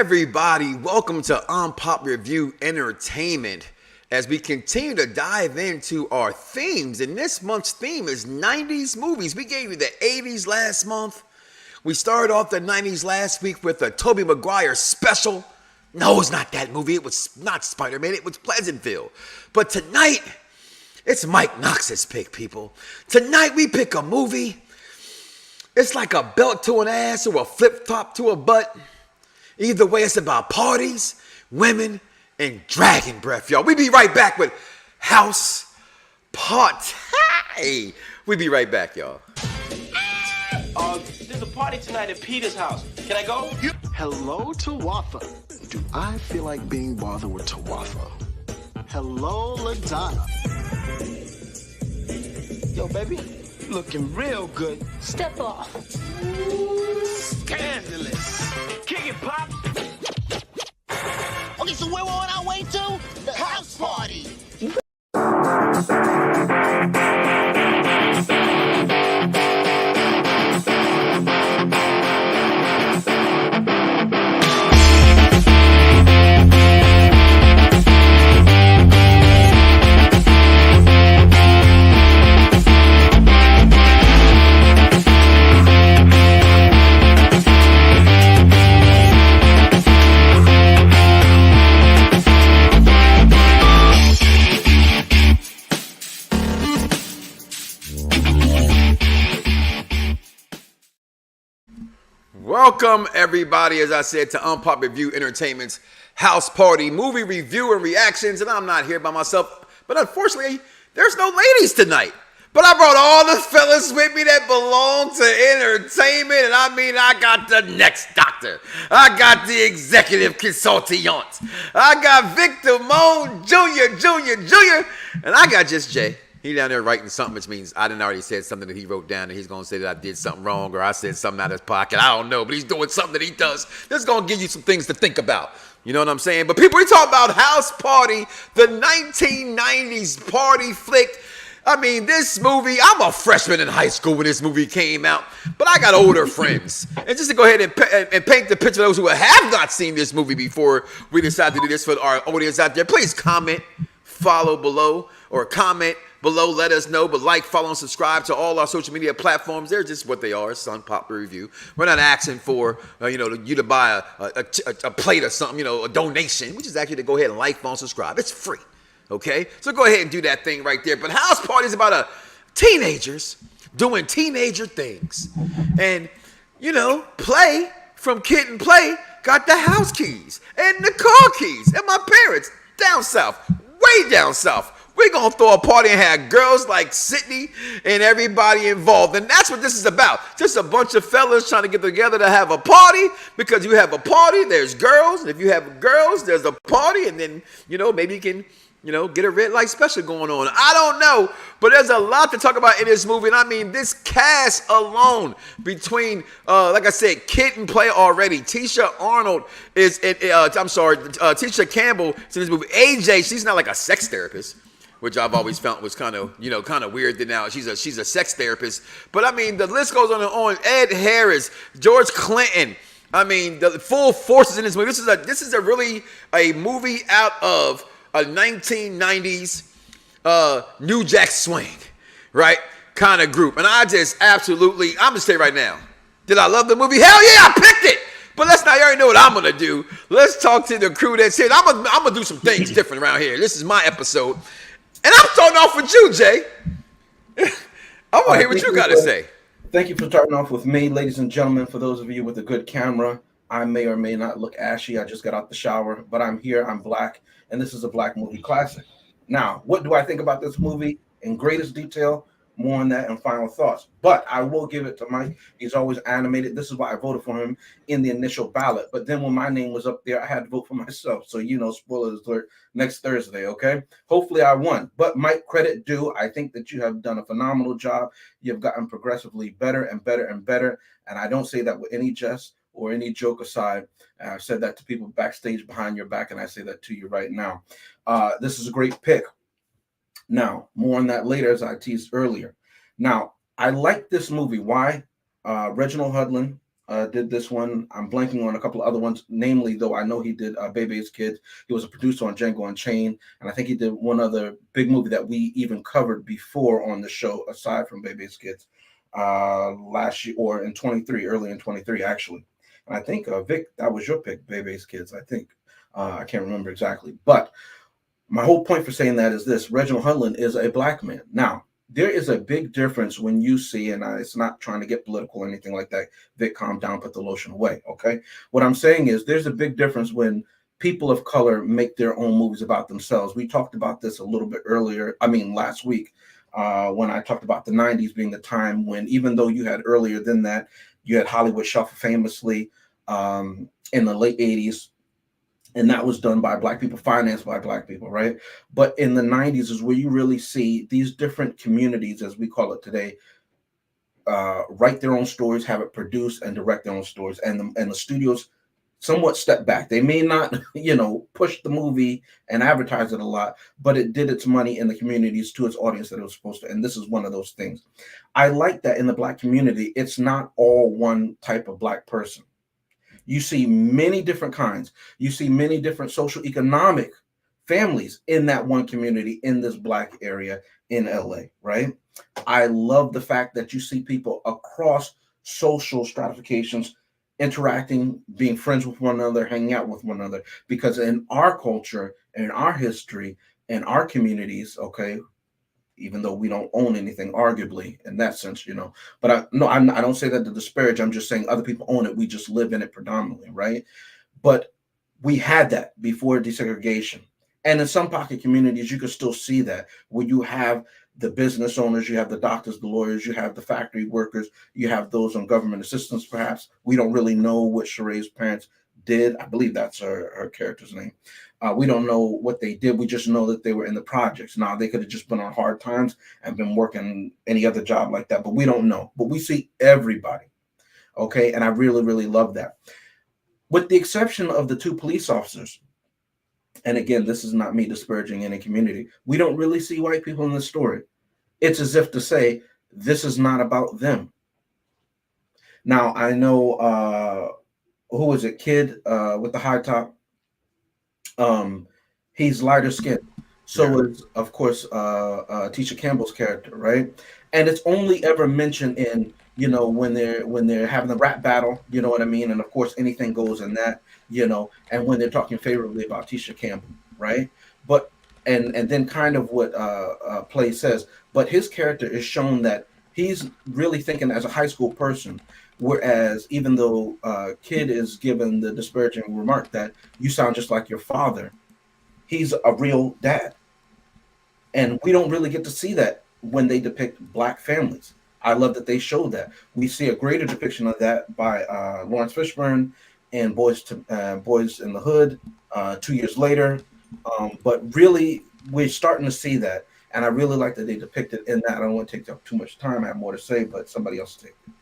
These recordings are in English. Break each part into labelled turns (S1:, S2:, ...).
S1: everybody? Welcome to Unpop Review Entertainment as we continue to dive into our themes. And this month's theme is 90s movies. We gave you the 80s last month. We started off the 90s last week with a Tobey Maguire special. No, it's not that movie. It was not Spider-Man. It was Pleasantville. But tonight, it's Mike Knox's pick, people. Tonight, we pick a movie. It's like a belt to an ass or a flip-flop to a butt. Either way, it's about parties, women, and dragon breath, y'all. We be right back with House Party. We be right back, y'all.
S2: There's a party tonight at Peter's house. Can I go?
S3: Hello, Tawatha. Do I feel like being bothered with Tawatha? Hello, LaDonna.
S2: Yo, baby, you looking real good.
S4: Step off.
S2: Scandalous. Kick it, Pops.
S4: Okay, so where we're on our way to? The house party.
S1: Welcome, everybody, as I said, to Unpop Review Entertainment's House Party movie review and reactions. And I'm not here by myself, but unfortunately, there's no ladies tonight. But I brought all the fellas with me that belong to entertainment. And I mean, I got the next doctor. I got the executive consultant. I got Victor Moan Jr. And I got just Jay. He down there writing something, which means I done already said something that he wrote down, and he's going to say that I did something wrong or I said something out of his pocket. I don't know, but he's doing something that he does. This is going to give you some things to think about. You know what I'm saying? But people, we talk about House Party, the 1990s party flick. I mean, this movie, I'm a freshman in high school when this movie came out, but I got older friends. And just to go ahead and paint the picture of those who have not seen this movie before we decide to do this for our audience out there, please comment, follow below, or comment below, let us know, but like, follow, and subscribe to all our social media platforms. They're just what they are. It's Unpopular Review. We're not asking for, you to buy a plate or something, a donation. We just ask you to go ahead and like, follow, and subscribe. It's free, okay? So go ahead and do that thing right there. But House Party is about teenagers doing teenager things. And, Play from Kid and Play got the house keys and the car keys. And my parents down south, way down south, we're going to throw a party and have girls like Sydney and everybody involved. And that's what this is about. Just a bunch of fellas trying to get together to have a party. Because you have a party, there's girls. And if you have girls, there's a party. And then, maybe you can, get a red light special going on. I don't know. But there's a lot to talk about in this movie. And I mean, this cast alone between, like I said, Kid and Play already. Tisha Arnold is, Tisha Campbell is in this movie. AJ, she's not like a sex therapist, which I've always felt was kind of weird that now she's a sex therapist. But I mean, the list goes on and on. Ed Harris, George Clinton. I mean, the full forces in this movie. This is really a movie out of a 1990s New Jack Swing, right? Kind of group. And I just absolutely, I'm gonna say right now, did I love the movie? Hell yeah, I picked it. But you already know what I'm gonna do. Let's talk to the crew that's here. I'm gonna do some things different around here. This is my episode. And I'm starting off with you, Jay. I want to hear what you got to say.
S5: Thank you for starting off with me, ladies and gentlemen. For those of you with a good camera, I may or may not look ashy. I just got out the shower, but I'm here. I'm black, and this is a black movie classic. Now, what do I think about this movie in greatest detail? More on that and final thoughts. But I will give it to Mike. He's always animated. This is why I voted for him in the initial ballot. But then when my name was up there, I had to vote for myself. So, spoilers alert, next Thursday, okay? Hopefully I won. But Mike, credit due. I think that you have done a phenomenal job. You've gotten progressively better and better and better. And I don't say that with any jest or any joke aside. I've said that to people backstage behind your back, and I say that to you right now. This is a great pick. Now, more on that later, as I teased earlier. Now, I like this movie. Why? Reginald Hudlin, did this one. I'm blanking on a couple of other ones. Namely, though, I know he did Bebe's Kids. He was a producer on Django Unchained, and I think he did one other big movie that we even covered before on the show, aside from Bebe's Kids, last year or in 23, early in 23, actually. And I think Vic, that was your pick, Bebe's Kids. I think I can't remember exactly, but my whole point for saying that is this: Reginald Hudlin is a black man. Now, there is a big difference when you see, and it's not trying to get political or anything like that. Vic, calm down, put the lotion away. Okay. What I'm saying is there's a big difference when people of color make their own movies about themselves. We talked about this a little bit earlier. I mean, last week, when I talked about the 90s being the time when, even though you had earlier than that, you had Hollywood Shuffle famously in the late 80s. And that was done by black people, financed by black people, right? But in the 90s is where you really see these different communities, as we call it today, write their own stories, have it produced and direct their own stories. And the studios somewhat step back. They may not, push the movie and advertise it a lot, but it did its money in the communities to its audience that it was supposed to. And this is one of those things. I like that in the black community, it's not all one type of black person. You see many different kinds. You see many different social economic families in that one community in this black area in LA, right? I love the fact that you see people across social stratifications interacting, being friends with one another, hanging out with one another, because in our culture, in our history, in our communities, okay, even though we don't own anything, arguably, in that sense, But I don't say that to disparage. I'm just saying other people own it. We just live in it predominantly, right? But we had that before desegregation. And in some pocket communities, you can still see that, where you have the business owners, you have the doctors, the lawyers, you have the factory workers, you have those on government assistance, perhaps. We don't really know what Sheree's parents did. I believe that's her character's name. We don't know what they did. We just know that they were in the projects. Now, they could have just been on hard times and been working any other job like that, but we don't know. But we see everybody, okay? And I really, really love that. With the exception of the two police officers, and again, this is not me disparaging any community, we don't really see white people in this story. It's as if to say, this is not about them. Now, I know, who was it, kid with the high top? He's lighter skinned. So is, of course, Tisha Campbell's character, right? And it's only ever mentioned in, when they're having the rap battle, you know what I mean? And of course, anything goes in that, and when they're talking favorably about Tisha Campbell, right? But and then kind of what Play says, but his character is shown that he's really thinking as a high school person. Whereas even though Kid is given the disparaging remark that you sound just like your father, he's a real dad. And we don't really get to see that when they depict black families. I love that they show that. We see a greater depiction of that by Lawrence Fishburne in Boys in the Hood 2 years later. But really, we're starting to see that. And I really like that they depict it in that. I don't want to take up too much time. I have more to say, but somebody else take it.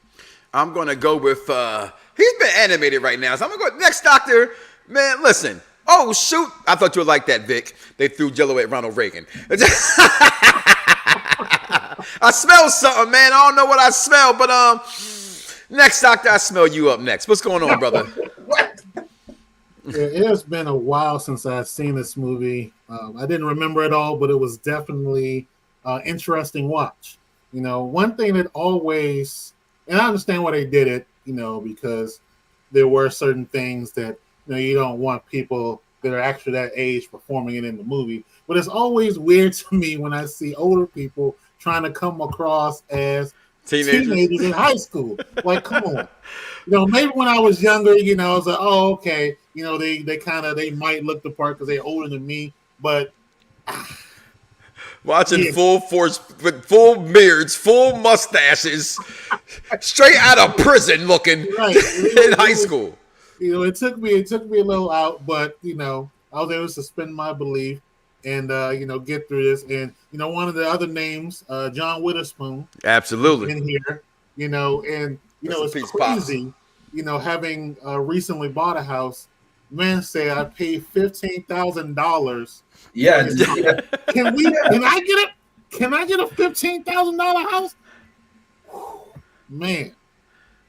S1: I'm going to go with, he's been animated right now, so I'm going to go next doctor. Man, listen. Oh, shoot. I thought you would like that, Vic. They threw Jello at Ronald Reagan. I smell something, man. I don't know what I smell, but next doctor, I smell you up next. What's going on, brother?
S5: What?
S6: It has been a while since I've seen this movie. I didn't remember it all, but it was definitely an interesting watch. One thing that always... And I understand why they did it, because there were certain things that, you don't want people that are actually that age performing it in the movie. But it's always weird to me when I see older people trying to come across as teenagers in high school. Like, come on. Maybe when I was younger, I was like, oh, okay. They might look the part because they're older than me. But...
S1: Watching full force with full beards, full mustaches, straight out of prison looking in high school.
S6: It took me a little out, but I was able to suspend my belief and get through this. And one of the other names, John Witherspoon,
S1: absolutely
S6: in here. It's crazy. Having recently bought a house, man, say I paid $15,000.
S5: Yeah.
S6: Can I get a $15,000 house? Man,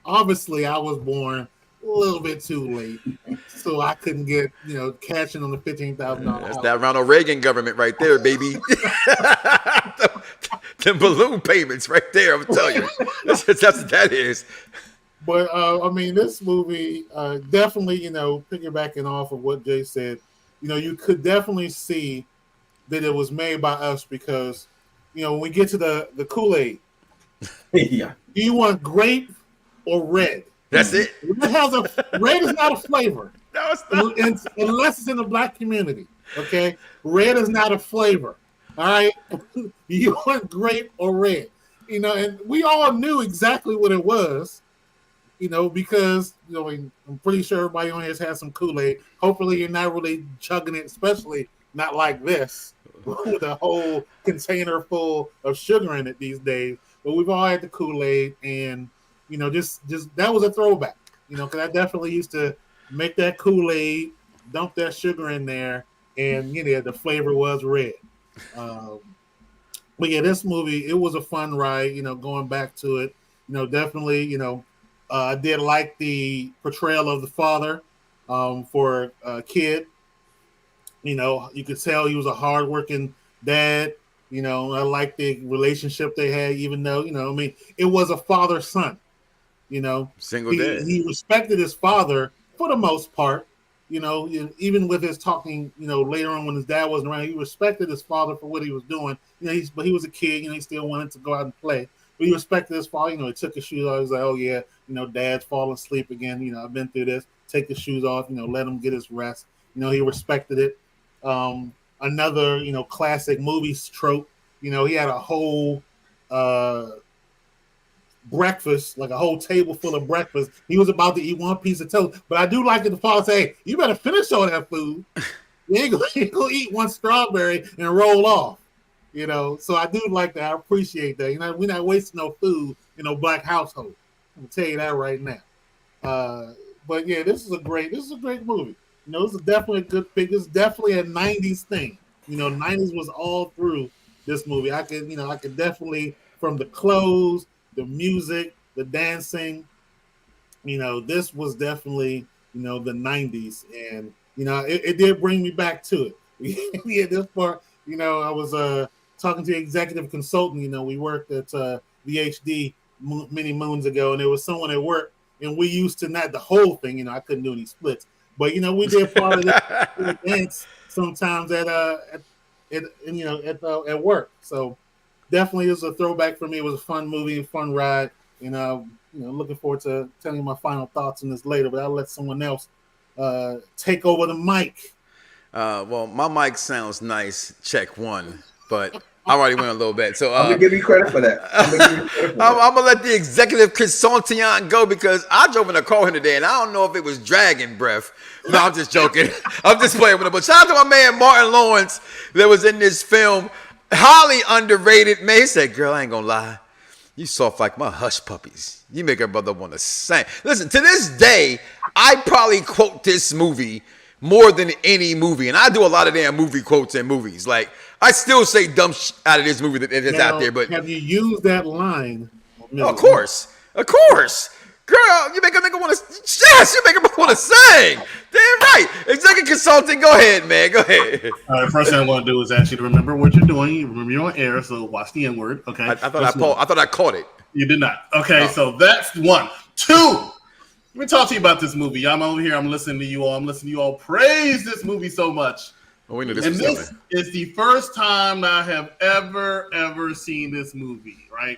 S6: obviously I was born a little bit too late, so I couldn't get cashing on the $15,000
S1: That's
S6: house.
S1: that Ronald Reagan government right there, baby. the balloon payments right there. I'm telling you, that's what that is.
S6: But I mean, this movie definitely, piggybacking off of what Jay said, you could definitely see that it was made by us because, when we get to the Kool-Aid,
S5: Yeah.
S6: do you want grape or red?
S1: That's it.
S6: Red is not a flavor.
S1: No, it's not.
S6: Unless it's in the black community. Okay, red is not a flavor. All right, you want grape or red? And we all knew exactly what it was. Because I'm pretty sure everybody on here has had some Kool-Aid. Hopefully, you're not really chugging it, especially not like this with a whole container full of sugar in it these days. But we've all had the Kool-Aid, and just that was a throwback. Because I definitely used to make that Kool-Aid, dump that sugar in there, and the flavor was red. But yeah, this movie, it was a fun ride. Going back to it, definitely, I did like the portrayal of the father for Kid. You could tell he was a hardworking dad. I like the relationship they had, even though, it was a father-son.
S1: Single dad.
S6: He respected his father for the most part. Even with his talking, later on when his dad wasn't around, he respected his father for what he was doing. But he was a kid. He still wanted to go out and play. But he respected his father. He took his shoes off. He was like, "Oh yeah, Dad's falling asleep again. I've been through this. Take his shoes off. Let him get his rest." He respected it. Another, classic movie trope. He had a whole breakfast, like a whole table full of breakfast. He was about to eat one piece of toast, but I do like it. The father say, "Hey, you better finish all that food. You ain't gonna eat one strawberry and roll off." So I do like that. I appreciate that. We're not wasting no food in no black household. I'm gonna tell you that right now. But yeah, this is a great movie. This is definitely a good pick. It's definitely a '90s thing. 90s was all through this movie. I could definitely, from the clothes, the music, the dancing, this was definitely, the 90s. And, it did bring me back to it. Yeah, this part, I was talking to the executive consultant. We worked at VHD many moons ago, and there was someone at work, and we used to, not the whole thing, I couldn't do any splits, but, we did part of the dance sometimes at work. So definitely it was a throwback for me. It was a fun movie, a fun ride. Looking forward to telling you my final thoughts on this later, but I'll let someone else take over the mic.
S1: Well, my mic sounds nice. Check one, but I already went a little bit. So
S5: I'm gonna give you credit for that.
S1: I'm gonna let the executive consultant go because I drove in a car here today, and I don't know if it was dragon breath. No, I'm just joking. I'm just playing with it. But shout out to my man Martin Lawrence that was in this film. Highly underrated, man. He said, "Girl, I ain't gonna lie. You soft like my hush puppies. You make a brother want to sing." Listen, to this day, I probably quote this movie more than any movie. And I do a lot of damn movie quotes in movies. Like, I still say dumb out of this movie that's out there. But
S6: have you used that line?
S1: Oh, of course. Girl, you make a nigga want to, yes, you make a want to sing. Damn right. Executive consultant, go ahead, man. Go ahead.
S7: All right, first thing I want to do is ask you to remember what you're doing. You remember you're on air, so watch the N-word, okay?
S1: I thought I caught it.
S7: You did not. Okay, So that's one. Two, let me talk to you about this movie. I'm over here. I'm listening to you all. Praise this movie so much.
S1: Oh, we know this
S7: and
S1: was
S7: this
S1: coming.
S7: is the first time I have ever seen this movie, right?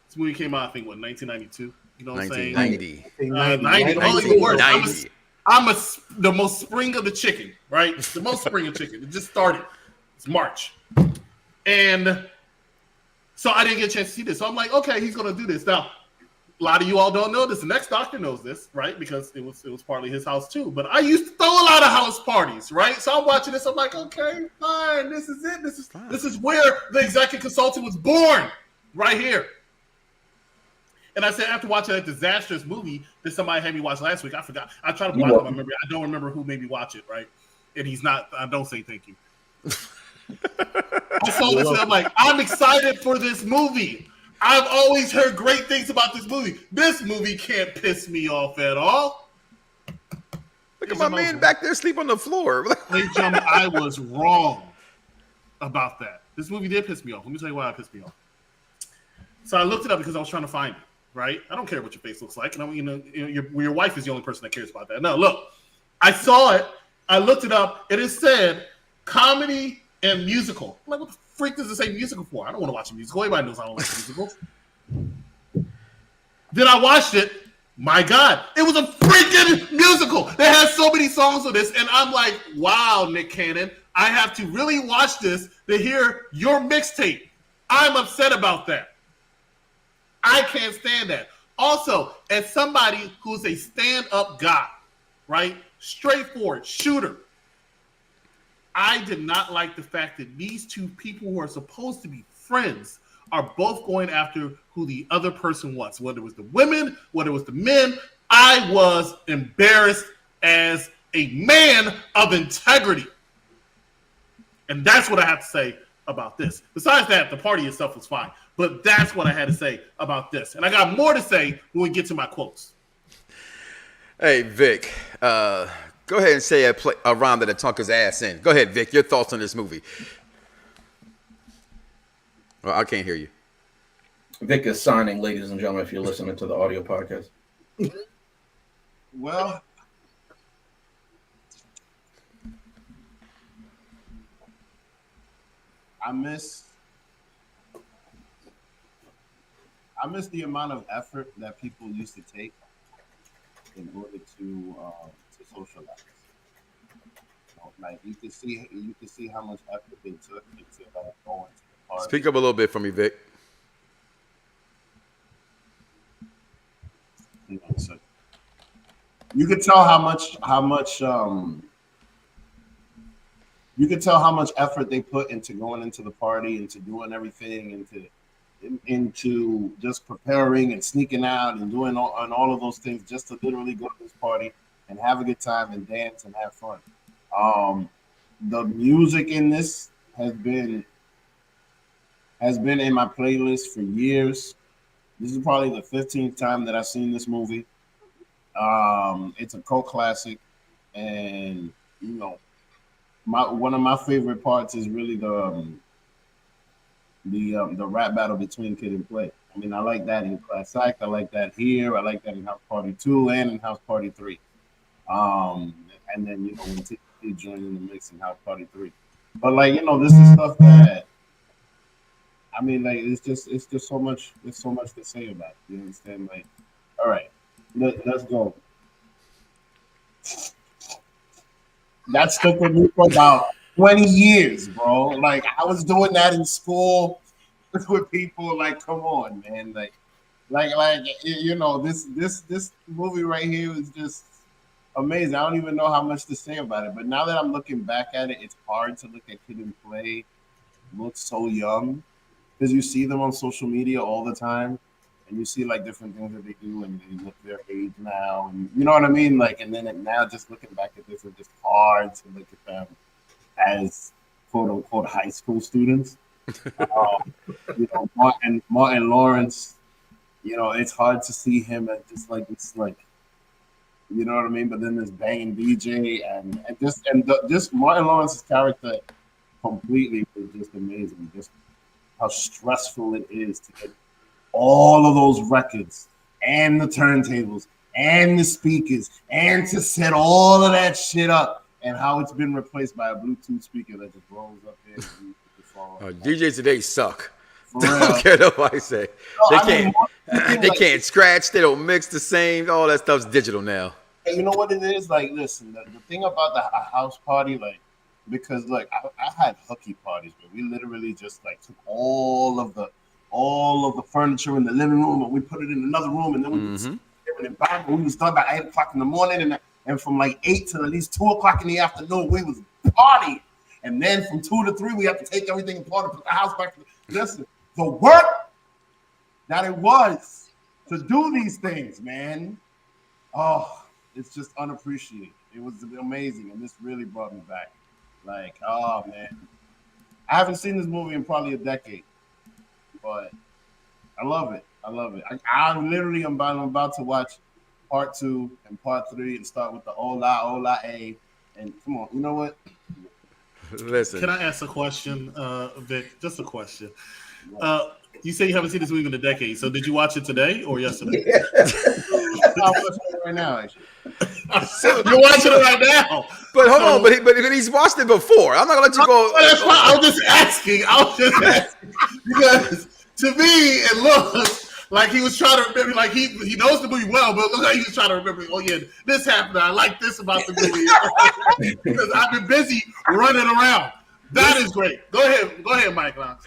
S7: This movie came out, I think, 1992? You know what I'm saying?
S1: 1990.
S7: 90. I'm the most spring of the chicken, right? The most spring of chicken. It just started. It's March. And so I didn't get a chance to see this. So I'm like, okay, he's going to do this. Now, a lot of you all don't know this. The next doctor knows this, right? Because it was partly his house too. But I used to throw a lot of house parties, right? So I'm watching this. I'm like, okay, fine. This is it. This is where the executive consultant was born, right here. And I said, after watching that disastrous movie that somebody had me watch last week, I forgot. I tried to block my memory. I don't remember who made me watch it, right? And he's not. I don't say thank you. I saw this and I'm like, I'm excited for this movie. I've always heard great things about this movie. This movie can't piss me off at all.
S1: Look at my man back there sleep on the floor.
S7: Ladies and gentlemen, I was wrong about that. This movie did piss me off. Let me tell you why it pissed me off. So I looked it up because I was trying to find it, right? I don't care what your face looks like. And your wife is the only person that cares about that. No, look, I saw it. I looked it up. It is said comedy and musical. I'm like, what the freak does it say musical for? I don't want to watch a musical. Everybody knows I don't like musicals. Then I watched it. My God, it was a freaking musical. They had so many songs on this, and I'm like, wow, Nick Cannon, I have to really watch this to hear your mixtape. I'm upset about that. I can't stand that. Also, as somebody who's a stand-up guy, right, straightforward, shooter, I did not like the fact that these two people who are supposed to be friends are both going after who the other person was, whether it was the women, whether it was the men. I was embarrassed as a man of integrity. And that's what I have to say about this. Besides that, the party itself was fine. But that's what I had to say about this. And I got more to say when we get to my quotes.
S1: Hey, Vic, go ahead and say a rhyme that'll talk his ass in. Go ahead, Vic, your thoughts on this movie. Well, I can't hear you.
S5: Vic is signing, ladies and gentlemen, if you're listening to the audio podcast.
S8: Well, I miss the amount of effort that people used to take in order to socialize. Like you could see how much effort they took into going to the party.
S1: Speak up a little bit for me, Vic.
S8: So you could tell how much you could tell how much effort they put into going into the party, into doing everything, into just preparing and sneaking out and doing all of those things just to literally go to this party and have a good time and dance and have fun. The music in this has been in my playlist for years. This is probably the 15th time that I've seen this movie. It's a cult classic, and one of my favorite parts is really the rap battle between Kid and Play. I mean, I like that in Class Act. I like that here. I like that in House Party 2 and in House Party 3. And then when Tisha joined in the mix in House Party 3. But this is stuff that, I mean, it's just so much. There's so much to say about it. You understand? All right, let's go. That stuck with me for about 20 years, bro. I was doing that in school with people. Come on, man. This movie right here is just amazing. I don't even know how much to say about it. But now that I'm looking back at it, it's hard to look at Kid and Play look so young. Because you see them on social media all the time, and you see different things that they do, and they look their age now, and you know what I mean. And then now just looking back at this, it's just hard to look at them as quote unquote high school students. Martin Lawrence, it's hard to see him as just this you know what I mean. But then there's Bang DJ, and just Martin Lawrence's character completely was just amazing. Just how stressful it is to get all of those records and the turntables and the speakers and to set all of that shit up, and how it's been replaced by a Bluetooth speaker that just rolls up there.
S1: DJs today suck.
S8: For
S1: Don't
S8: real.
S1: care what I say. They can't scratch. They don't mix the same. All that stuff's digital now.
S8: And you know what it is? Listen, the thing about the house party, because I had hooky parties where we literally just took all of the furniture in the living room and we put it in another room, and then we would start by 8 o'clock in the morning, and from 8 to at least 2 o'clock in the afternoon we was partying, and then from 2 to 3 we have to take everything apart and put the house back. Listen, the work that it was to do these things, man. Oh, it's just unappreciated. It was amazing, and this really brought me back. Oh man, I haven't seen this movie in probably a decade, but I love it. I literally am about to watch part 2 and part 3 and start with the Ola A. And come on, you know what?
S1: Listen.
S7: Can I ask a question, Vic? Just a question. You say you haven't seen this movie in a decade. So did you watch it today or yesterday?
S8: I'm watching it right now, actually.
S7: You're watching it right now.
S1: But hold on, but he's watched it before. I'm not gonna let you go.
S7: That's fine. I was just asking because to me it looks like he was trying to remember. Like he knows the movie well, but it looks like he was trying to remember. Oh yeah, this happened. I like this about the movie because I've been busy running around. That is great. Go ahead, Mike Knox.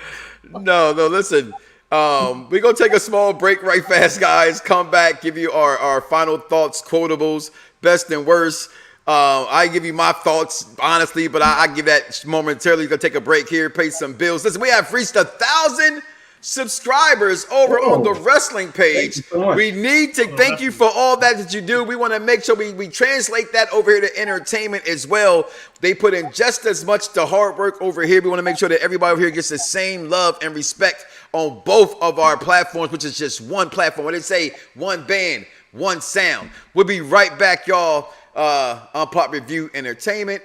S1: No, listen. We're gonna take a small break right fast, guys. Come back, give you our final thoughts, quotables, best and worst. I give you my thoughts honestly, but I give that momentarily. We're gonna take a break here, pay some bills. Listen, we have reached 1,000 subscribers over on the wrestling page. We need to thank you for all that you do. We want to make sure we translate that over here to entertainment as well. They put in just as much the hard work over here. We want to make sure that everybody over here gets the same love and respect on both of our platforms, which is just one platform. When they say one band, one sound. We'll be right back, y'all. On Pop Review Entertainment.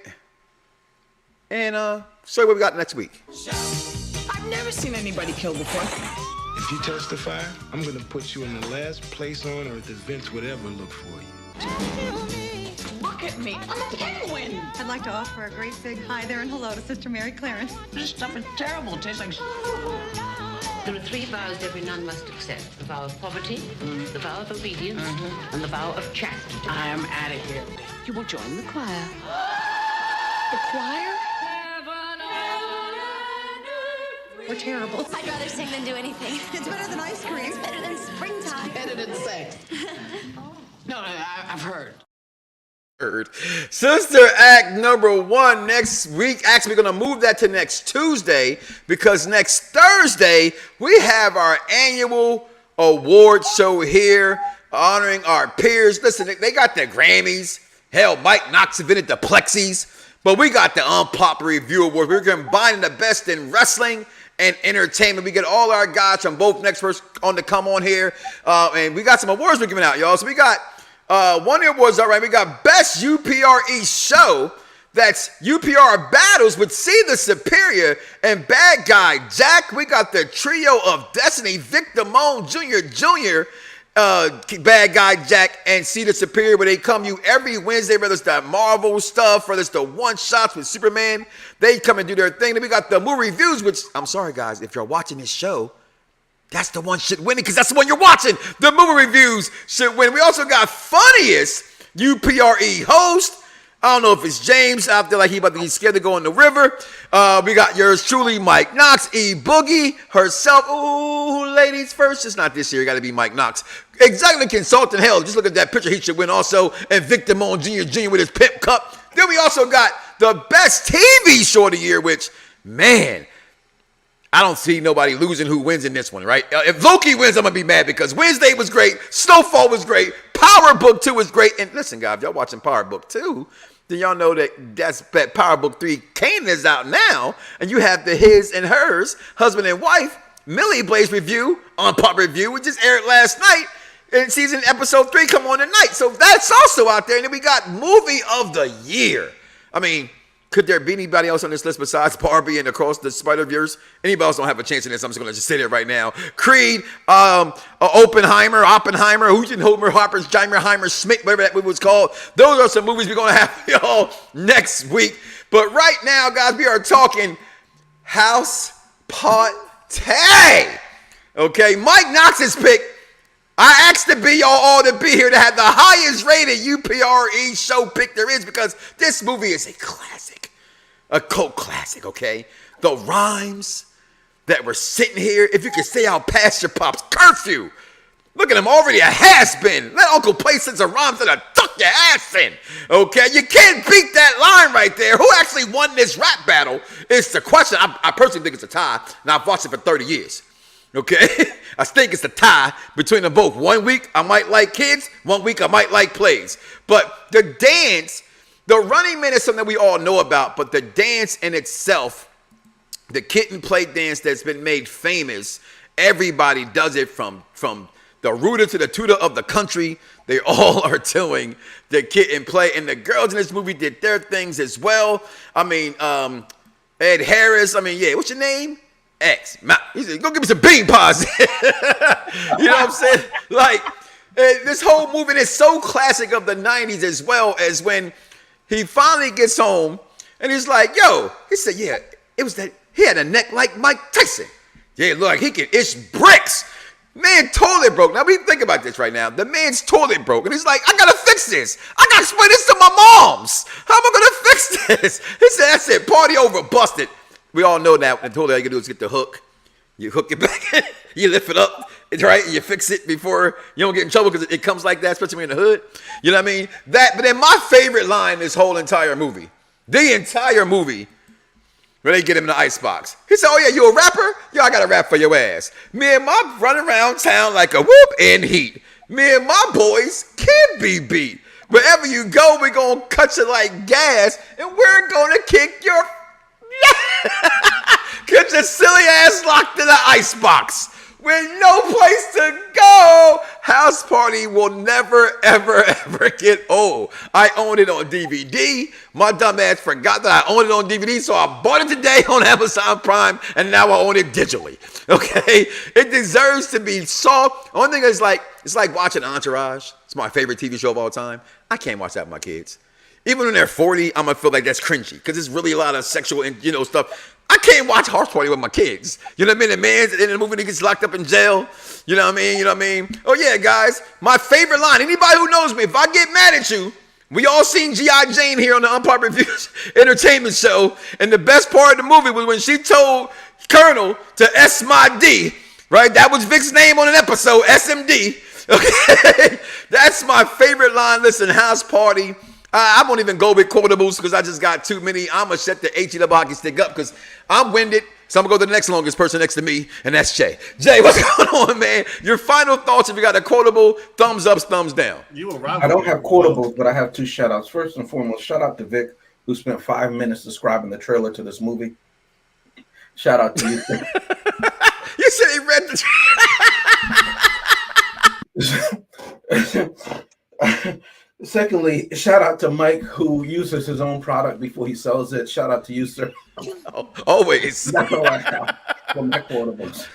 S1: And show you what we got next week.
S9: I've never seen anybody killed before.
S2: If you testify, I'm gonna put you in the last place on earth that Vince would ever look for you.
S9: Look at me. I'm a penguin.
S10: I'd like to offer a great big hi there and hello to Sister Mary Clarence.
S9: This stuff is terrible. It tastes like...
S11: There are 3 vows every nun must accept. The vow of poverty, the vow of obedience, and the vow of chastity.
S9: I am out of here.
S11: You will join the choir.
S9: The choir?
S10: We're terrible.
S12: I'd rather sing than do anything.
S10: It's better than ice cream.
S12: It's better than springtime.
S9: Better than sex. No, I've heard.
S1: Sister Act number 1 next week. Actually, we're going to move that to next Tuesday because next Thursday we have our annual award show here honoring our peers. Listen, they got the Grammys. Hell, Mike Knox invented the Plexis. But we got the Unpopular Review Award. We're combining the best in wrestling and entertainment. We get all our guys from both networks on to come on here. And we got some awards we're giving out, y'all. So we got one of the awards, all right. We got Best UPRE Show. That's UPR Battles with See the Superior and Bad Guy Jack. We got the Trio of Destiny, Vic Damone Jr., Bad Guy Jack, and See the Superior, where they come you every Wednesday, whether it's the Marvel stuff, whether it's the one-shots with Superman. They come and do their thing. Then we got the movie reviews, which, I'm sorry, guys, if you're watching this show, that's the one should win it because that's the one you're watching. The movie reviews should win. We also got Funniest UPRE Host. I don't know if it's James out there like he's scared to go in the river. We got yours truly, Mike Knox, E Boogie, herself. Ooh, ladies first. It's not this year. It got to be Mike Knox. Executive consultant. Hell, just look at that picture. He should win also. And Vic Damone Jr. with his pimp cup. Then we also got the best TV show of the year, which, man, I don't see nobody losing who wins in this one, right? If Loki wins, I'm going to be mad because Wednesday was great. Snowfall was great. Power Book 2 was great. And listen, guys, if y'all watching Power Book 2, then y'all know that Power Book 3 Kanan is out now. And you have the His and Hers, husband and wife, Millie Blaze review on Pop Review, which just aired last night. And season episode 3 come on tonight. So that's also out there. And then we got Movie of the Year. I mean, could there be anybody else on this list besides Barbie and Across the Spider-Verse? Anybody else don't have a chance in this? I'm just going to say that right now. Creed, Oppenheimer, Hugenhomer, Harper's, Heimer, Schmidt, whatever that movie was called. Those are some movies we're going to have y'all next week. But right now, guys, we are talking House Party. Okay, Mike Knox's pick. I asked to be y'all all to be here to have the highest rated UPRE show pick there is because this movie is a classic, a cult classic, okay? The rhymes that were sitting here, if you could stay out past your pop's curfew. Look at him, already a has-been. Let Uncle play since the rhymes that I tuck your ass in, okay? You can't beat that line right there. Who actually won this rap battle is the question. I personally think it's a tie, and I've watched it for 30 years. Okay, I think it's a tie between them both. 1 week I might like kids, 1 week I might like plays. But the dance, the Running Man is something that we all know about, but the dance in itself, the kitten play dance that's been made famous Everybody does it from the rooter to the tutor of the country. They all are doing the kid and play. And the girls in this movie did their things as well. I mean, Ed Harris. I mean, yeah, what's your name? X. He said, go give me some bean pies. You know what I'm saying? Like, this whole movie is so classic of the 90s, as well as when he finally gets home and he's like, yo, he said, yeah, it was that he had a neck like Mike Tyson. Yeah, look, he can itch bricks. Man, toilet broke. Now, we think about this right now. The man's toilet broke. And he's like, I got to fix this. I got to explain this to my moms. How am I going to fix this? He said, that's it. Party over. Busted. We all know that. The toilet, all you can do is get the hook. You hook it back in. You lift it up. It's right. And you fix it before you don't get in trouble because it comes like that, especially in the hood. You know what I mean? But then my favorite line in this whole entire movie, where they get him in the icebox. He said, oh, yeah, you a rapper? Yo, I got a rap for your ass. Me and my running around town like a whoop in heat. Me and my boys can't be beat. Wherever you go, we're going to cut you like gas, and we're going to kick your... Get your silly ass locked in the icebox. With no place to go. House Party will never, ever, ever get old. I own it on DVD. My dumb ass forgot that I owned it on DVD, so I bought it today on Amazon Prime, and now I own it digitally. Okay? It deserves to be saw. Only thing is, like, it's like watching Entourage. It's my favorite TV show of all time. I can't watch that with my kids. Even when they're 40, I'm going to feel like that's cringy because it's really a lot of sexual and, stuff. I can't watch House Party with my kids. You know what I mean? The man's in the movie, he gets locked up in jail. You know what I mean? Oh, yeah, guys. My favorite line. Anybody who knows me, if I get mad at you, we all seen G.I. Jane here on the Unpopular Reviews Entertainment Show. And the best part of the movie was when she told Colonel to S my D. Right? That was Vic's name on an episode, SMD. Okay? That's my favorite line. Listen, House Party. I won't even go with quotables because I just got too many. I'm going to shut the HE double hockey stick up because I'm winded. So I'm going to go to the next longest person next to me, and that's Jay. Jay, what's going on, man? Your final thoughts if you got a quotable, thumbs up, thumbs down.
S5: I don't have quotables, but I have two shout-outs. First and foremost, shout out to Vic, who spent 5 minutes describing the trailer to this movie. Shout out to you.
S1: You said he read
S5: the Secondly, shout out to Mike, who uses his own product before he sells it. Shout out to you, sir.
S1: Always.
S5: That's all I have for my quotables.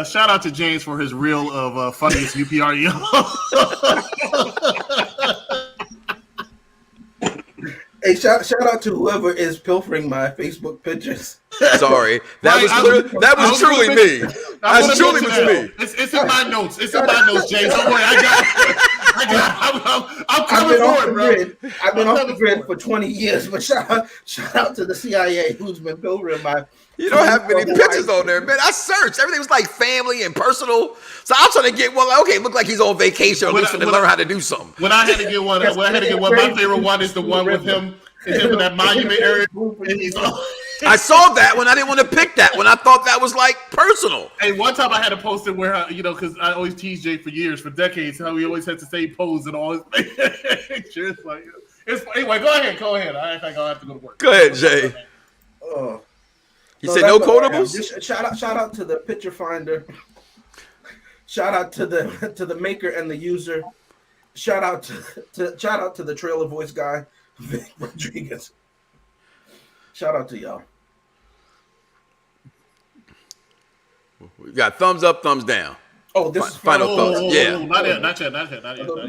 S7: Shout out to James for his reel of funniest UPRE.
S5: Hey, shout out to whoever is pilfering my Facebook pictures.
S1: Sorry, that was truly me. That truly was me.
S7: It's in my notes. It's in my notes, James. Don't worry, I'm coming for it, bro.
S5: I've been off the grid for 20 years, but shout out to the CIA who's been pilfering my.
S1: You don't have many pictures on there, man. I searched. Everything was like family and personal. So I'm trying to get one. Like, okay, look like he's on vacation or at least to learn how to do something.
S7: When I had to get one, my favorite one is the one with him. Is him in that monument area.
S1: I saw that one. I didn't want to pick that one. I thought that was like personal.
S7: Hey, one time I had to post it where, because I always teased Jay for years, for decades, how he always had to say pose and all his pictures. Anyway, go ahead. I think I'll have to go to work.
S1: Go ahead, Jay. You said no quotables?
S5: Shout out to the picture finder. Shout out to the maker and the user. Shout out to the trailer voice guy, Vic Rodriguez. Shout out to y'all.
S1: We got thumbs up, thumbs down.
S5: Oh, this is
S1: final thoughts. Yeah.
S7: Not yet.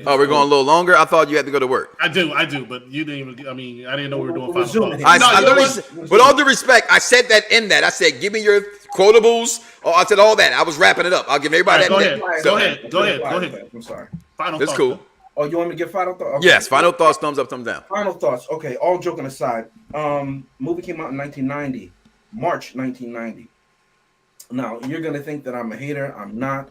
S1: Oh, we're going a little longer? I thought you had to go to work.
S7: I do, but you didn't even, I didn't know we were doing final thoughts.
S1: With all due respect, I said that in that. I said, give me your quotables. Oh, I said all that. I was wrapping it up. I'll give everybody that.
S7: Go ahead.
S5: I'm sorry.
S7: Final
S1: thoughts. It's cool.
S5: Oh, you want me to give final thoughts? Okay.
S1: Yes, final thoughts, thumbs up, thumbs down.
S5: Final thoughts. Okay, all joking aside. Movie came out in 1990, March 1990. Now, you're going to think that I'm a hater. I'm not.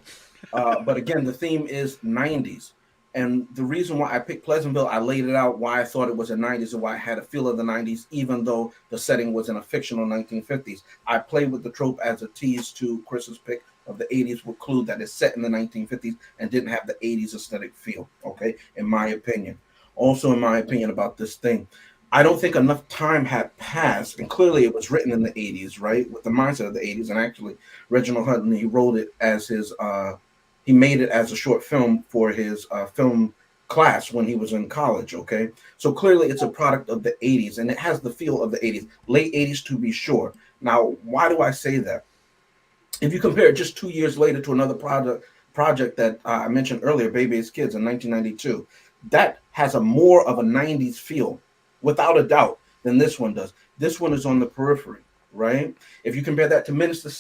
S5: But again, the theme is 90s. And the reason why I picked Pleasantville, I laid it out why I thought it was the 90s and why I had a feel of the 90s, even though the setting was in a fictional 1950s. I played with the trope as a tease to Chris's pick of the 80s with Clue that is set in the 1950s and didn't have the 80s aesthetic feel, okay, in my opinion. Also, in my opinion about this thing, I don't think enough time had passed, and clearly it was written in the 80s, right? With the mindset of the 80s. And actually, Reginald Hudlin, he wrote it as his, he made it as a short film for his film class when he was in college, okay? So clearly it's a product of the 80s, and it has the feel of the 80s, late 80s to be sure. Now, why do I say that? If you compare it just 2 years later to another project that I mentioned earlier, Baby's Kids in 1992, that has a more of a 90s feel, without a doubt, than this one does. This one is on the periphery, right? If you compare that to Minister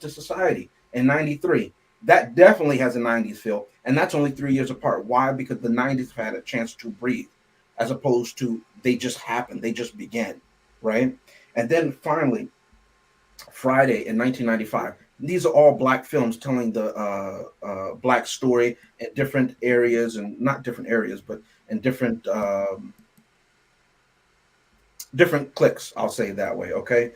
S5: Society in 93, that definitely has a 90s feel, and that's only 3 years apart. Why? Because the 90s had a chance to breathe, as opposed to they just happened, they just began, right? And then finally, Friday in 1995. These are all black films telling the black story in different areas, and not different areas, but in different different cliques. I'll say it that way. Okay,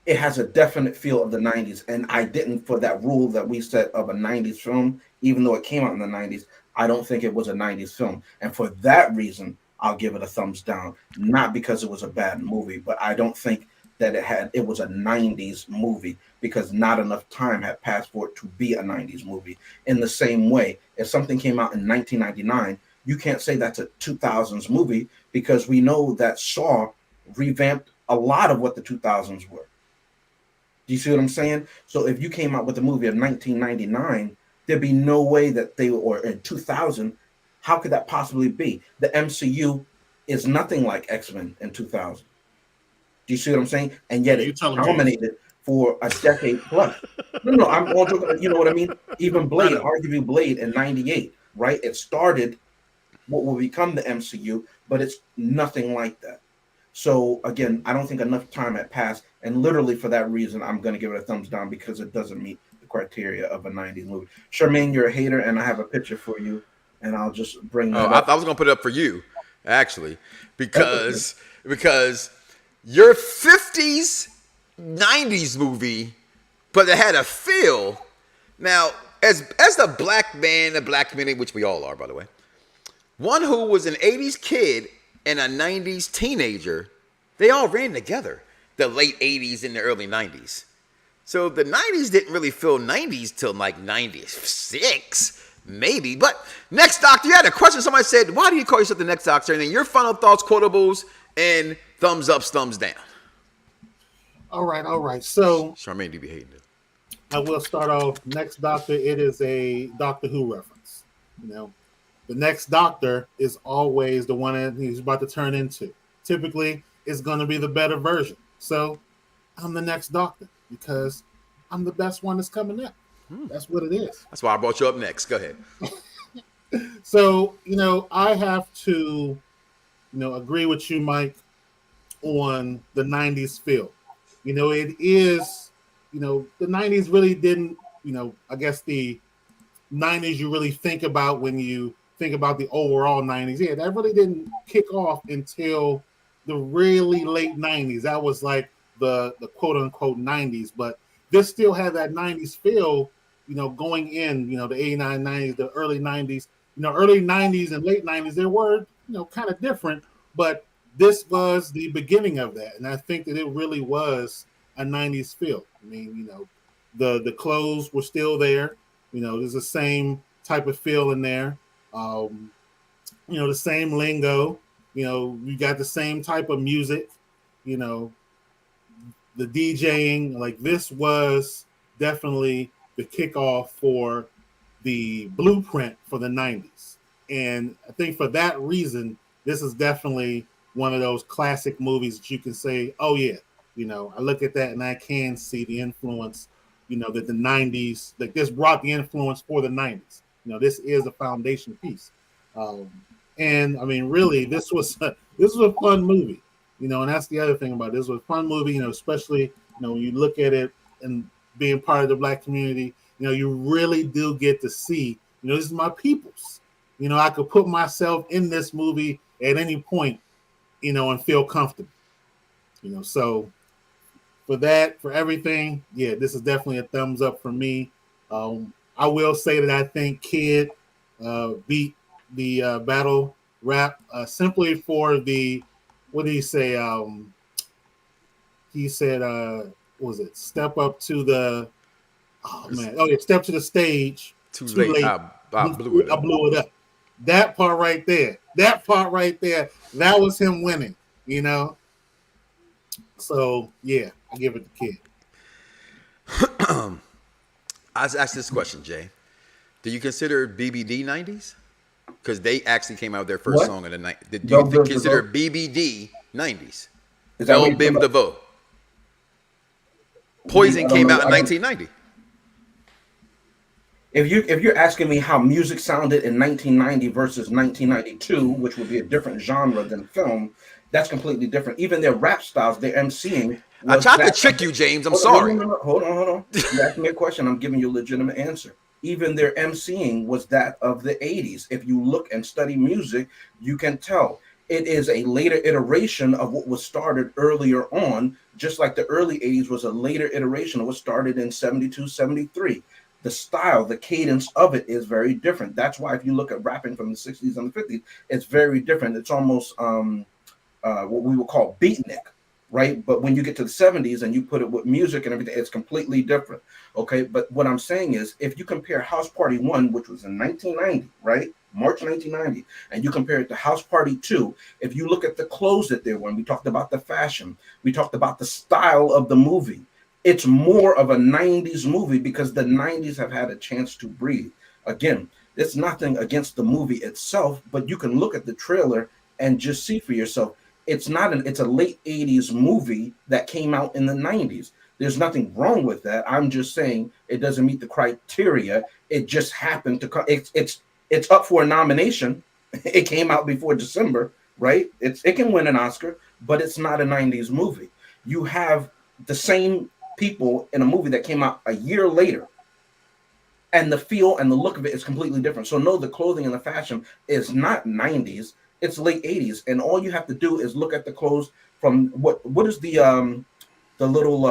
S5: it has a definite feel of the 90s, and I didn't, for that rule that we set of a 90s film, even though it came out in the 90s, I don't think it was a 90s film, and for that reason, I'll give it a thumbs down. Not because it was a bad movie, but I don't think that it was a 90s movie, because not enough time had passed for it to be a 90s movie. In the same way, if something came out in 1999, you can't say that's a 2000s movie, because we know that Saw revamped a lot of what the 2000s were. Do you see what I'm saying? So if you came out with a movie of 1999, there'd be no way that they were, or in 2000, how could that possibly be? The MCU is nothing like X-Men in 2000. Do you see what I'm saying? And yet it dominated for a decade plus. No, I'm all joking. You know what I mean? Even Blade, arguably Blade in 98, right? It started what will become the MCU, but it's nothing like that. So again, I don't think enough time had passed. And literally for that reason, I'm going to give it a thumbs down, because it doesn't meet the criteria of a 90s movie. Charmaine, you're a hater, and I have a picture for you, and I'll just bring that up.
S1: I was going to put it up for you, actually, because your 50s, 90s movie, but it had a feel. Now, as the black man, the black community, which we all are, by the way, one who was an 80s kid and a 90s teenager, they all ran together, the late 80s and the early 90s. So the 90s didn't really feel 90s till like 96, maybe. But Next Doctor, you had a question. Somebody said, why do you call yourself the Next Doctor? And then your final thoughts, quotables, and thumbs ups, thumbs down.
S6: All right. So
S1: Charmaine, do you be hating it?
S6: I will start off. Next Doctor, it is a Doctor Who reference. You know, the Next Doctor is always the one that he's about to turn into. Typically, it's going to be the better version. So I'm the Next Doctor because I'm the best one that's coming up. That's what it is.
S1: That's why I brought you up next. Go ahead.
S6: So, I have to, agree with you, Mike, on the 90s feel. It is, the 90s really didn't, I guess the 90s you really think about when you think about the overall 90s. Yeah, that really didn't kick off until the really late 90s. That was like the quote unquote 90s, but this still had that 90s feel, going in, the 89, 90s, the early 90s, early 90s and late 90s, they were, kind of different, but this was the beginning of that. And I think that it really was a 90s feel. I mean, the clothes were still there. There's the same type of feel in there. The same lingo. You got the same type of music. The DJing. Like, this was definitely the kickoff for the blueprint for the 90s. And I think for that reason, this is definitely one of those classic movies that you can say, oh yeah, I look at that and I can see the influence, that the 90s, like this brought the influence for the 90s. This is a foundation piece. And I mean, really, this was a fun movie, and that's the other thing about it. This was a fun movie, especially, when you look at it and being part of the Black community, you really do get to see, this is my peoples. I could put myself in this movie at any point, and feel comfortable. So for that, for everything, yeah, this is definitely a thumbs up for me. I will say that I think Kid beat the battle rap simply for the, what did he say? He said, what was it? Step up to the, oh man, oh yeah, step to the stage.
S1: Too late. I blew it
S6: I
S1: up.
S6: blew it up. That part right there. That was him winning, you know? So, yeah, I give it the kid.
S1: I was asked this question, Jay. Do you consider BBD 90s? Because they actually came out with their first song in the night. Do you consider BBD 90s? Belle Biv DeVoe. Poison came out in 1990.
S5: If you're asking me how music sounded in 1990 versus 1992, which would be a different genre than film, that's completely different. Even their rap styles, their MCing.
S1: I tried to trick you, James. I'm sorry.
S5: Hold on. You asked me a question. I'm giving you a legitimate answer. Even their MCing was that of the 80s. If you look and study music, you can tell it is a later iteration of what was started earlier on, just like the early 80s was a later iteration of what started in 72, 73. The style, the cadence of it is very different. That's why if you look at rapping from the 60s and the 50s, it's very different. It's almost what we would call beatnik, right? But when you get to the 70s and you put it with music and everything, it's completely different, okay? But what I'm saying is, if you compare House Party 1, which was in 1990, right? March 1990, and you compare it to House Party 2, if you look at the clothes that they're wearing, we talked about the fashion, we talked about the style of the movie. It's more of a 90s movie because the 90s have had a chance to breathe. Again, it's nothing against the movie itself, but you can look at the trailer and just see for yourself. It's a late 80s movie that came out in the 90s. There's nothing wrong with that. I'm just saying it doesn't meet the criteria. It just happened to come. It's up for a nomination. It came out before December, right? It can win an Oscar, but it's not a 90s movie. You have the same people in a movie that came out a year later, and the feel and the look of it is completely different. So no, the clothing and the fashion is not 90s, it's late 80s, and all you have to do is look at the clothes from what is the little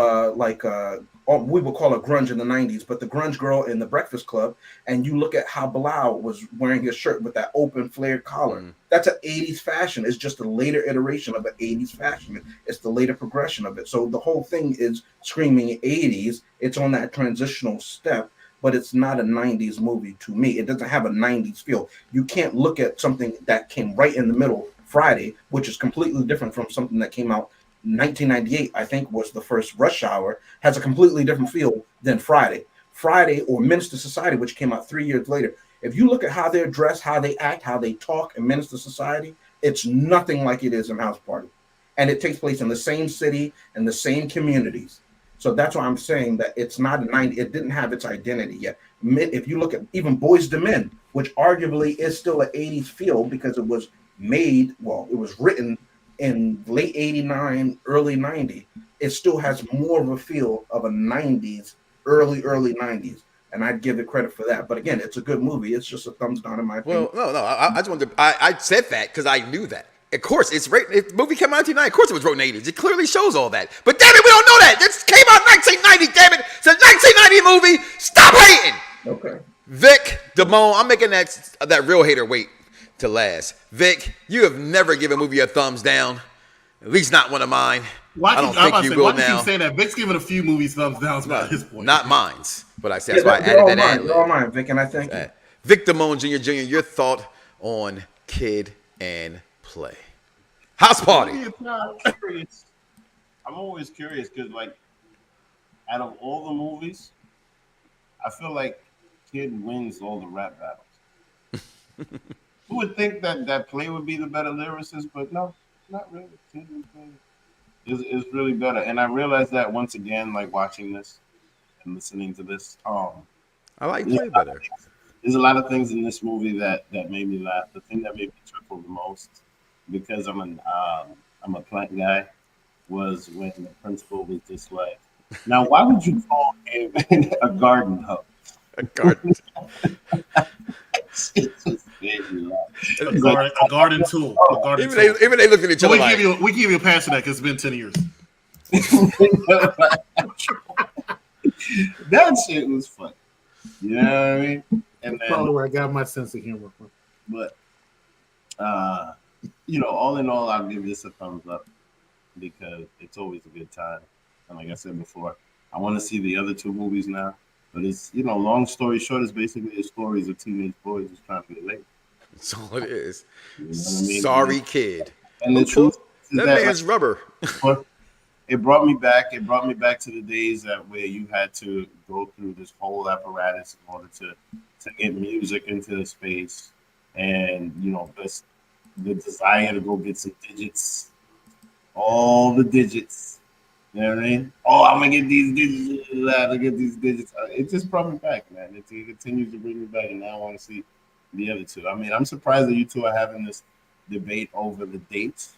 S5: we would call it grunge in the 90s, but the grunge girl in the Breakfast Club, and you look at how Bilal was wearing his shirt with that open flared collar. That's an 80s fashion. It's just a later iteration of an 80s fashion. It's the later progression of it. So the whole thing is screaming 80s. It's on that transitional step, but it's not a 90s movie to me. It doesn't have a 90s feel. You can't look at something that came right in the middle, Friday, which is completely different from something that came out 1998, I think, was the first Rush Hour, has a completely different feel than Friday. Friday or Minister Society, which came out 3 years later. If you look at how they're dressed, how they act, how they talk in Minister Society, it's nothing like it is in House Party. And it takes place in the same city and the same communities. So that's why I'm saying that it's not a 90, it didn't have its identity yet. If you look at even Boyz II Men, which arguably is still an 80s feel because it was it was written in late 89, early 90, it still has more of a feel of a 90s, early 90s. And I'd give it credit for that. But again, it's a good movie. It's just a thumbs down in my opinion.
S1: Well, no. I just wanted to, I said that because I knew that. Of course, the movie came out in 1990. Of course it was wrote in the 80s. It clearly shows all that. But damn it, we don't know that. This came out in 1990, damn it. It's a 1990 movie. Stop hating.
S5: Okay.
S1: Vic Damone, I'm making that real hater wait to last. Vic, you have never given a movie a thumbs down. At least not one of mine. I don't think you will now.
S7: Why do you say that? Vic's giving a few movies thumbs down by his point.
S1: Not mine's, but I said that's why I added that ad.
S5: They're all mine, Vic, and I thank you.
S1: Vic Damone Jr., your thought on Kid and Play. House Party.
S8: I'm always curious because, like, out of all the movies, I feel like Kid wins all the rap battles. Who would think that Play would be the better lyricist, but no, not really. Kid and Play is really better. And I realized that once again, like watching this and listening to this.
S1: I like Play better.
S8: There's a lot of things in this movie that made me laugh. The thing that made me chuckle the most, because I'm a plant guy, was when the principal was just like, now why would you call him a garden hose?
S1: A garden.
S7: A garden tool.
S1: Even they looked at each other like,
S7: we give you a pass for that because it's been 10 years.
S8: That shit was funny. You know what I mean? And
S6: that's probably where I got my sense of humor from.
S8: But All in all, I'll give this a thumbs up because it's always a good time. And like I said before, I want to see the other two movies now. But it's, long story short, it's basically the stories of teenage boys just trying to relate.
S1: That's all it is.
S8: You know what I mean?
S1: Sorry, kid.
S8: And the truth is
S1: that man's rubber.
S8: It brought me back. It brought me back to the days where you had to go through this whole apparatus in order to get music into the space, and the desire to go get some digits, all the digits. You know what I mean? Oh, I'm gonna get these digits. To get these digits. It just brought me back, man. It continues to bring me back, and now I want to see the other two. I mean, I'm surprised that you two are having this debate over the dates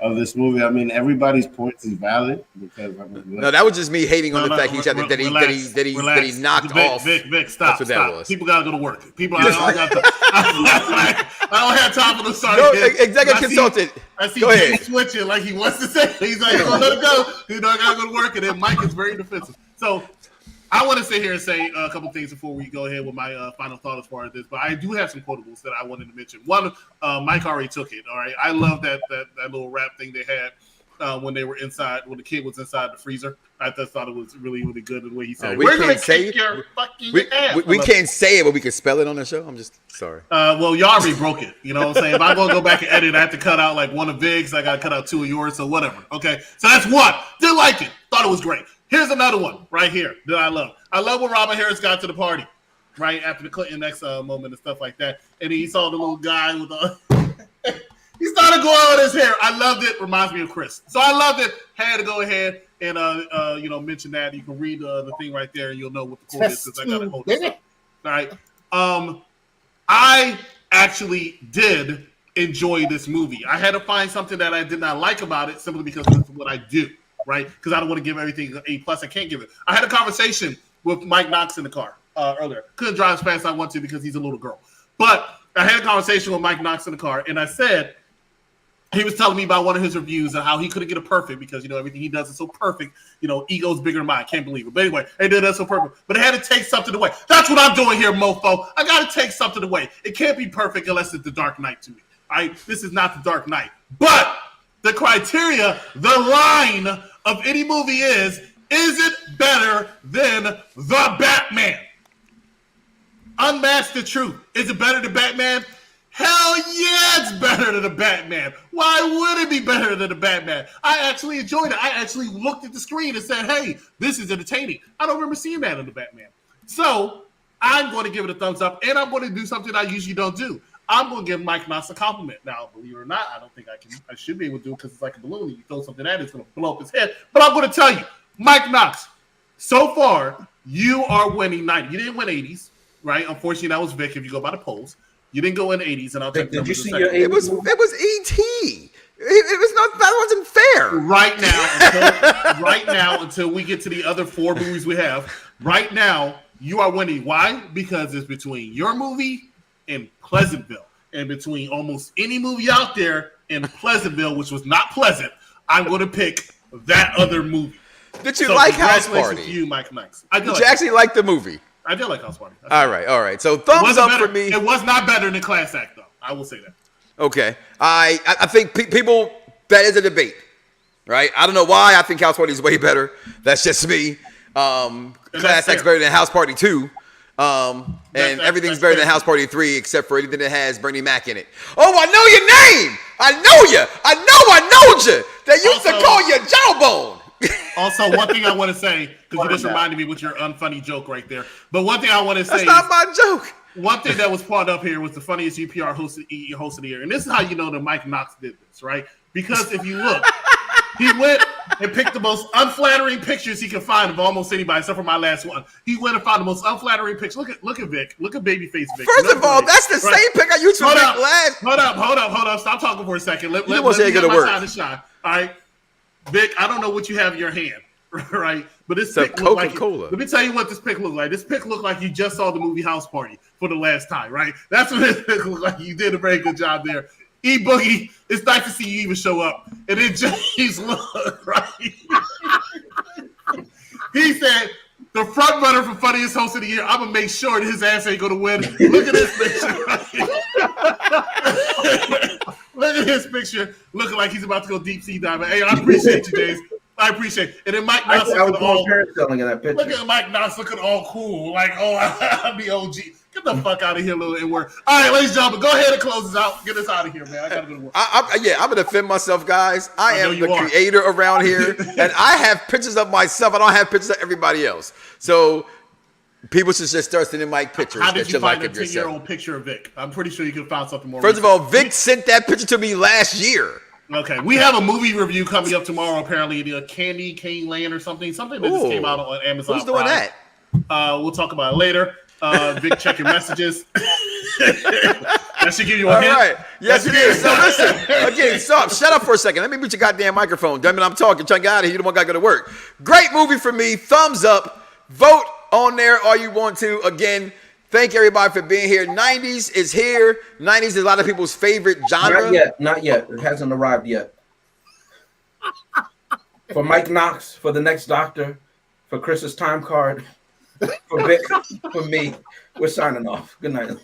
S8: of this movie. I mean, everybody's points is valid because
S1: no, that was just me hating on the fact that he knocked off.
S7: Vic, stop. People gotta go to work. I don't have time for the sorry.
S1: No, executive consultant.
S7: I see Jay switching like he wants to say. He's like, oh, let it go. I gotta go to work, and then Mike is very defensive. So I want to sit here and say a couple things before we go ahead with my final thought as far as this. But I do have some quotables that I wanted to mention. One, Mike already took it. All right, I love that little rap thing they had when they were inside, when the kid was inside the freezer. I just thought it was really, really good the way he said, "We're gonna kick your fucking ass."
S1: We can't say it, but we can spell it on the show. I'm just sorry.
S7: Well, y'all already broke it. You know what I'm saying? If I'm gonna go back and edit, I have to cut out like one of Vig's. I gotta cut out two of yours, so whatever. Okay, so that's one. Didn't like it. Thought it was great. Here's another one right here that I love. I love when Robin Harris got to the party, right after the Clinton X moment and stuff like that, and he saw the little guy with the. He started going on his hair. I loved it. Reminds me of Chris. So I loved it. Had to go ahead and mention that. You can read the thing right there, and you'll know what the quote is because I got to hold it. All right. I actually did enjoy this movie. I had to find something that I did not like about it simply because this is what I do. Right? Because I don't want to give everything an A+. I can't give it. I had a conversation with Mike Knox in the car earlier. Couldn't drive as fast as I want to because he's a little girl. But I had a conversation with Mike Knox in the car, and I said, he was telling me about one of his reviews and how he couldn't get it perfect because, everything he does is so perfect. Ego's bigger than mine. Can't believe it. But anyway, he did that so perfect. But it had to take something away. That's what I'm doing here, mofo. I got to take something away. It can't be perfect unless it's the Dark Knight to me. All right? This is not the Dark Knight. But the criteria, the line of any movie is it better than the Batman? Unmask the truth. Is it better than Batman? Hell yeah, it's better than the Batman. Why would it be better than the Batman? I actually enjoyed it. I actually looked at the screen and said, hey, this is entertaining. I don't remember seeing that in the Batman. So I'm going to give it a thumbs up, and I'm going to do something I usually don't do. I'm going to give Mike Knox a compliment. Now, believe it or not, I don't think I should be able to do it because it's like a balloon. You throw something at it, it's going to blow up his head. But I'm going to tell you, Mike Knox, so far, you are winning 90. You didn't win 80s, right? Unfortunately, that was Vic if you go by the polls. You didn't go in the 80s, and I'll take
S5: Did you see
S7: your
S1: It was E.T. It was not. That wasn't fair.
S7: Right now, until we get to the other four movies we have, right now, you are winning. Why? Because it's between your movie and Pleasantville, and between almost any movie out there in Pleasantville, which was not pleasant, I'm going to pick that other movie.
S1: Did you like House Party?
S7: To you, Mike Knox.
S1: Did you actually like the movie?
S7: I did like House Party.
S1: All right. So thumbs up for me.
S7: It was not better than Class Act, though. I will say that.
S1: Okay. I think people, that is a debate, right? I don't know why I think House Party is way better. That's just me. Class Act's better than House Party 2. And everything's better than House Party 3 except for anything that has Bernie Mac in it. Oh, I know your name. I know you. I knowed you. They used to call you Jawbone.
S7: Also, one thing I want to say, because you just reminded me with your unfunny joke right there. But one thing I want to say,
S1: that's not my joke.
S7: One thing that was brought up here was the funniest UPR host of the year. And this is how you know that Mike Knox did this, right? Because if you look, he went and picked the most unflattering pictures he could find of almost anybody, except for my last one. He went and found the most unflattering picture. Look at Vic. Look at babyface Vic.
S1: First of all, that's the same pic I used for Vic last.
S7: Hold up. Stop talking for a second. Let me get
S1: my
S7: time to shine. All right. Vic, I don't know what you have in your hand, right? But this
S1: pic Coca-Cola.
S7: Let me tell you what this pic looked like. This pic looked like you just saw the movie House Party for the last time, right? That's what this pic looked like. You did a very good job there. E-Boogie, it's nice to see you even show up. And then James look, right? He said, the front runner for funniest host of the year, I'm going to make sure that his ass ain't going to win. Look at this picture right here. Look at his picture, looking like he's about to go deep sea diving. Hey, I appreciate you, James. I appreciate it. And then Mike Knox
S5: I was
S7: looking all
S5: selling in that picture.
S7: look at Mike Knox looking all cool, like, oh, I'm the OG. Get the fuck out of here, little N-word. All right, ladies and gentlemen, go ahead and close us out. Get us out of here, man. I gotta go to work.
S1: I'm gonna defend myself, guys. I am the creator around here, and I have pictures of myself. I don't have pictures of everybody else. So people should just start sending Mike pictures.
S7: How did
S1: that
S7: you find
S1: like
S7: a 10-year-old picture of Vic? I'm pretty sure you could have found something more.
S1: First of all, Vic sent that picture to me last year.
S7: Okay, we have a movie review coming up tomorrow. Apparently, the Candy Cane Land or something that just came out on Amazon.
S1: Who's doing
S7: Prime.
S1: that?
S7: We'll talk about it later. Vic, check your messages. That should give you a hint.
S1: All right. Yes, it is. So listen, again, stop. Shut up for a second. Let me mute your goddamn microphone. Damn it, I'm talking. Trying to get out of here. You don't want to go to work. Great movie for me. Thumbs up. Vote on there all you want to. Again, thank everybody for being here. 90s is here. 90s is a lot of people's favorite genre.
S5: Not yet. It hasn't arrived yet. For Mike Knox, for the next doctor, for Chris's time card, for Vic, for me, we're signing off. Good night.